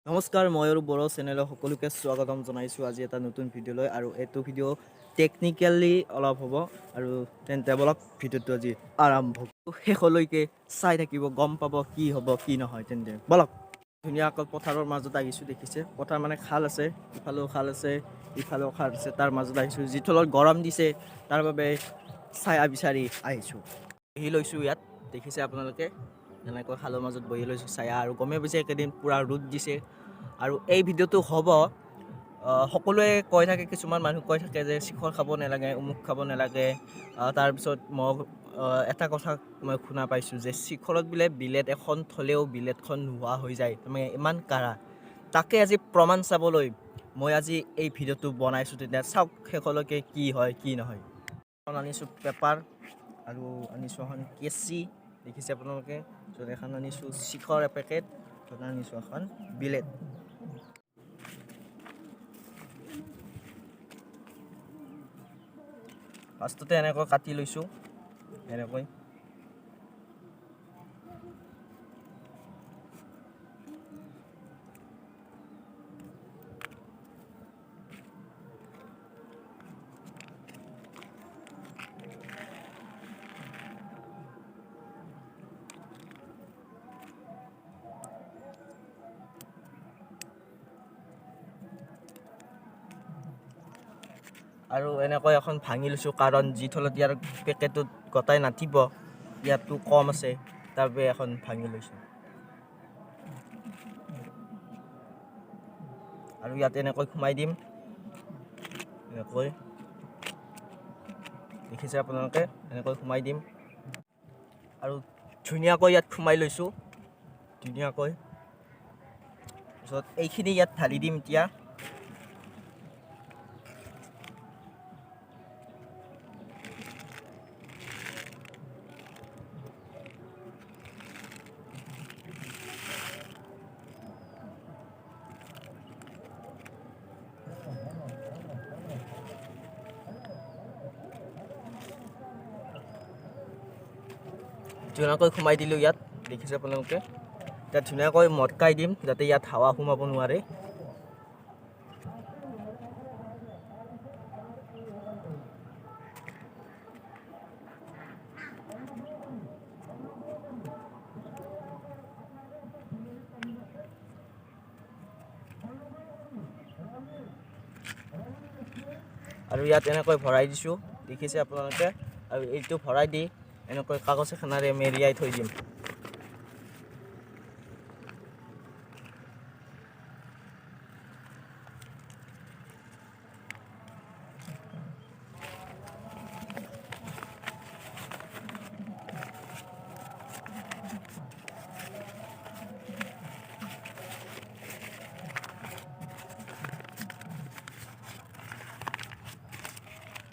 নমস্কাৰ মই আৰু বড়ো চেনেলৰ সকলোকে স্বাগতম জনাইছোঁ আজি এটা নতুন ভিডিঅ'লৈ আৰু এইটো ভিডিঅ' টেকনিক্যালি অলপ হ'ব আৰু তেন্তে বলক ভিডিঅ'টো আজি আৰম্ভ শেষলৈকে চাই থাকিব গম পাব কি হ'ব কি নহয় তেন্তে বলক ধুনীয়াকৈ পথাৰৰ মাজত আহিছোঁ দেখিছে পথাৰ মানে খাল আছে ইফালেও খাল আছে ইফালেও খাল আছে তাৰ মাজত আহিছোঁ যি তলত গৰম দিছে তাৰ বাবে ছায়া বিচাৰি আহিছোঁ বহি লৈছোঁ ইয়াত দেখিছে আপোনালোকে এনেকৈ খালৰ মাজত বহি লৈছোঁ ছায়া আৰু গমে পাইছে একেদিন পূৰা ৰ'দ দিছে আৰু এই ভিডিঅ'টো হ'ব সকলোৱে কৈ থাকে কিছুমান মানুহ কৈ থাকে যে শিখৰ খাব নালাগে অমুক খাব নালাগে তাৰপিছত মই এটা কথা মই শুনা পাইছোঁ যে শিখৰত বোলে বিলেট এখন থ'লেও বিলেটখন নোহোৱা হৈ যায় তাৰমানে ইমান কাঢ়া তাকে আজি প্ৰমাণ চাবলৈ মই আজি এই ভিডিঅ'টো বনাইছোঁ তেতিয়া চাওক শেষলৈকে কি হয় কি নহয় আনিছোঁ পেপাৰ আৰু আনিছোঁ এখন কেঁচি দেখিছে আপোনালোকে য'ত এখন আনিছোঁ শিখৰ এপেকেট য'ত আনিছোঁ এখন বিলেট ফাৰ্ষ্টতে এনেকৈ কাটি লৈছোঁ এনেকৈ আৰু এনেকৈ এখন ভাঙি লৈছোঁ কাৰণ যি থলত ইয়াৰ পেকেটটোত গোটাই নাটিব ইয়াতটো কম আছে তাৰ বাবে এখন ভাঙি লৈছোঁ আৰু ইয়াত এনেকৈ সোমাই দিম এনেকৈ দেখিছে আপোনালোকে এনেকৈ সোমাই দিম আৰু ধুনীয়াকৈ ইয়াত সোমাই লৈছোঁ ধুনীয়াকৈ তাৰপিছত এইখিনি ইয়াত ঢালি দিম এতিয়া ধুনীয়াকৈ সোমাই দিলোঁ ইয়াত দেখিছে আপোনালোকে এতিয়া ধুনীয়াকৈ মটকাই দিম যাতে ইয়াত হাৱা সোমাব নোৱাৰে আৰু ইয়াত এনেকৈ ভৰাই দিছোঁ দেখিছে আপোনালোকে আৰু এইটো ভৰাই দি এনেকৈ কাগজ এখনেৰে মেৰিয়াই থৈ দিম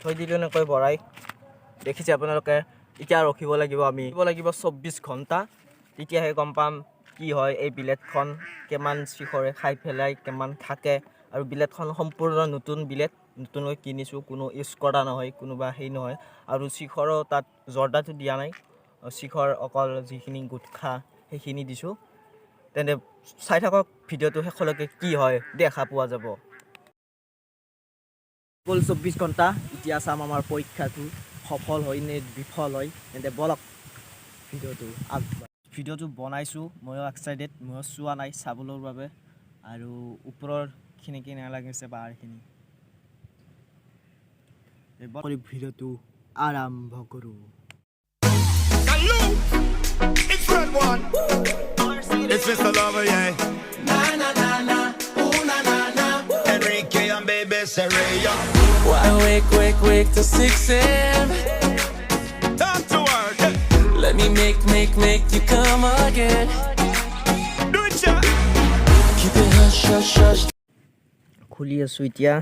থৈ দিলোঁ এনেকৈ ভৰাই দেখিছে আপোনালোকে এতিয়া ৰখিব লাগিব আমি 24 ঘণ্টা তেতিয়াহে গম পাম কি হয় এই বিলেটখন কিমান শিখৰে খাই পেলাই কিমান থাকে আৰু বিলেটখন সম্পূৰ্ণ নতুন বিলেট নতুনকৈ কিনিছোঁ কোনো ইউজ কৰা নহয় কোনোবা সেই নহয় আৰু শিখৰো তাত জৰ্দাটো দিয়া নাই শিখৰ অকল যিখিনি গুটখা সেইখিনি দিছোঁ তেন্তে চাই থাকক ভিডিঅ'টো শেষলৈকে কি হয় দেখা পোৱা যাব 24 ঘণ্টা এতিয়া চাম আমাৰ পৰীক্ষাটো সফল হয় নে বিফল হয় তেন্তে বলক ভিডিঅ'টো বনাইছোঁ ময়ো এক্সাইটেড ময়ো চোৱা নাই চাবলৈ বাবে আৰু ওপৰৰখিনি কি নালাগিছে বাৰখিনি এবাৰ ভিডিঅ'টো আৰম্ভ কৰোঁ It's Red One. It's Mr. Lover, yeah. Na na na na, ooh na na na. Enrique and baby Sereya. Why wake till 6 a.m. Time to work. Let me make you come again. Do it, yeah. Keep it hush, hush, hush. খুলি আছোঁ এতিয়া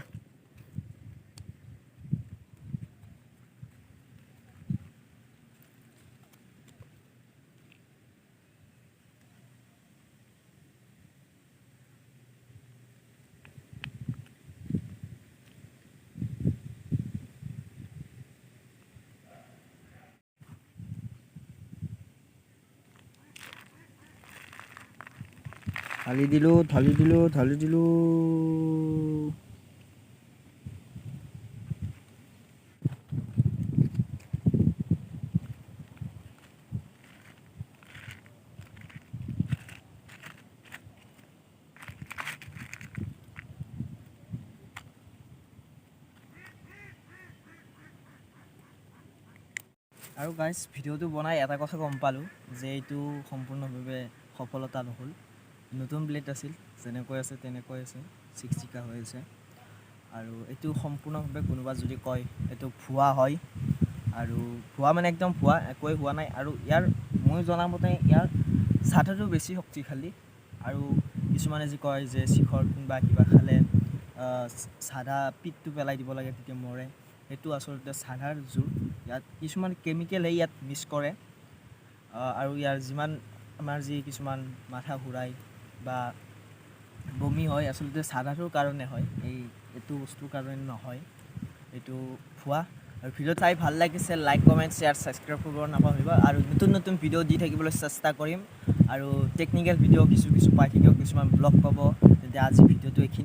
ঢালি দিলোঁ আৰু guys ভিডিঅ'টো বনাই এটা কথা গম পালোঁ যে এইটো সম্পূৰ্ণভাৱে সফলতা নহ'ল নতুন ব্লেড আছিল যেনেকৈ আছে তেনেকৈ আছে চিকচিকা হৈ আছে আৰু এইটো সম্পূৰ্ণভাৱে কোনোবা যদি কয় এইটো ভুৱা হয় আৰু ভুৱা মানে একদম ভুৱা একোৱেই হোৱা নাই আৰু ইয়াৰ মই জনামতে ইয়াৰ চাধাটো বেছি শক্তিশালী আৰু কিছুমানে যি কয় যে শিখৰ বা কিবা খালে চাধা পিঠটো পেলাই দিব লাগে তেতিয়া মৰে সেইটো আচলতে চাধাৰ জোৰ ইয়াত কিছুমান কেমিকেলে ইয়াত মিক্স কৰে আৰু ইয়াৰ যিমান আমাৰ যি কিছুমান মাথা ঘূৰাই বা বমি হয় আচলতে চাধাটোৰ কাৰণে হয় এইটো বস্তুৰ কাৰণে নহয় এইটো ভুৱা আৰু ভিডিঅ' চাই ভাল লাগিছে লাইক কমেণ্ট শ্বেয়াৰ ছাবস্ক্ৰাইব কৰিব নাপাহৰিব আৰু নতুন ভিডিঅ' দি থাকিবলৈ চেষ্টা কৰিম আৰু টেকনিকেল ভিডিঅ' কিছু পাই থাকিব কিছুমান ব্লগ পাব তেতিয়া আজি ভিডিঅ'টো এইখিনি